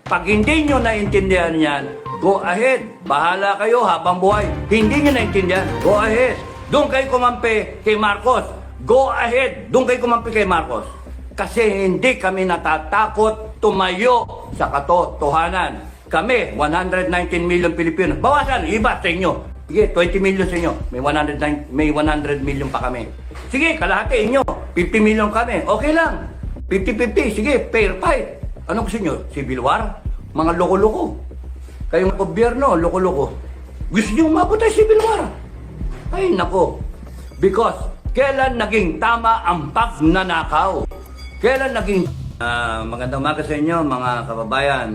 Pag hindi nyo naintindihan yan, go ahead. Bahala kayo habang buhay. Hindi nyo naintindihan, go ahead. Doon kayo kumampi kay Marcos. Go ahead. Doon kayo kumampi kay Marcos. Kasi hindi kami natatakot tumayo sa katotohanan. Kami, 119 million Pilipino. Bawasan, iba sa inyo. Sige, 20 million sa inyo. May 100 million pa kami. Sige, kalahati inyo. 50 million kami. Okay lang. 50-50. Sige, fair fight. Ano gusto nyo? Civil war? Mga loko-loko. Kayong gobyerno, loko-loko. Gusto nyo umabot tayo civil war? Ay, nako. Because, kailan naging tama ang pagnanakaw? Kailan naging... magandang umaga sa inyo, mga kababayan.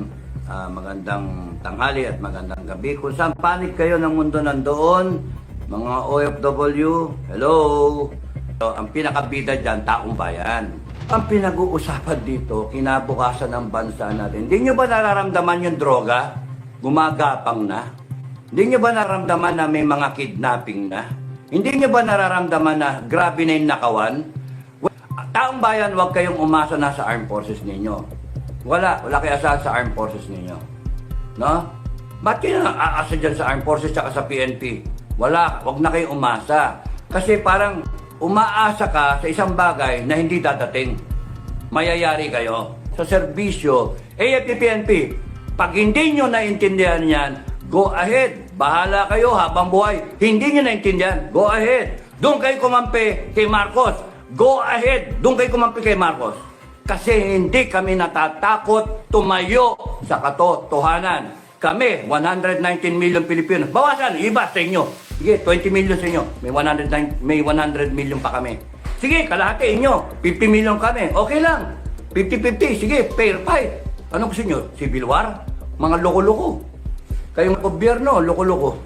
Magandang tanghali at magandang gabi. Kung saan panig kayo ng mundo nandoon, mga OFW, hello. So, ang pinakabida dyan, taong bayan. Ang pinag-uusapan dito, kinabukasan ng bansa natin. Hindi nyo ba nararamdaman yung droga? Gumagapang na? Hindi nyo ba nararamdaman na may mga kidnapping na? Hindi nyo ba nararamdaman na grabe na yung nakawan? Taong bayan, huwag kayong umasa na sa armed forces ninyo. Wala kayo asahan sa armed forces ninyo. No? Ba't kayo aasa dyan sa armed forces at sa PNP? Wala, huwag na kayong umasa. Kasi parang umaasa ka sa isang bagay na hindi dadating. Mayayari kayo. Sa serbisyo, AFP-PNP, pag hindi nyo naintindihan yan, go ahead. Bahala kayo habang buhay. Hindi nyo naintindihan, go ahead. Doon kayo kumampi kay Marcos. Go ahead. Doon kayo kumampi kay Marcos. Kasi hindi kami natatakot tumayo sa katotohanan. Kami, 119 million Pilipino. Bawasan, iba sa inyo. Sige, 20 million sa inyo. May 100 million pa kami. Sige, kalahati inyo. 50 million kami. Okay lang. 50-50. Sige, fair fight. Ano gusto nyo? Civil war? Mga loko-loko. Kayong gobyerno, loko-loko.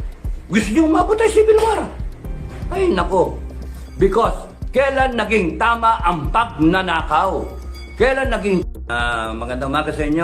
Gusto nyo umabot tayo civil war? Ay, nako. Because, kailan naging tama ang pagnanakaw? Kailan naging... magandang umaga sa inyo.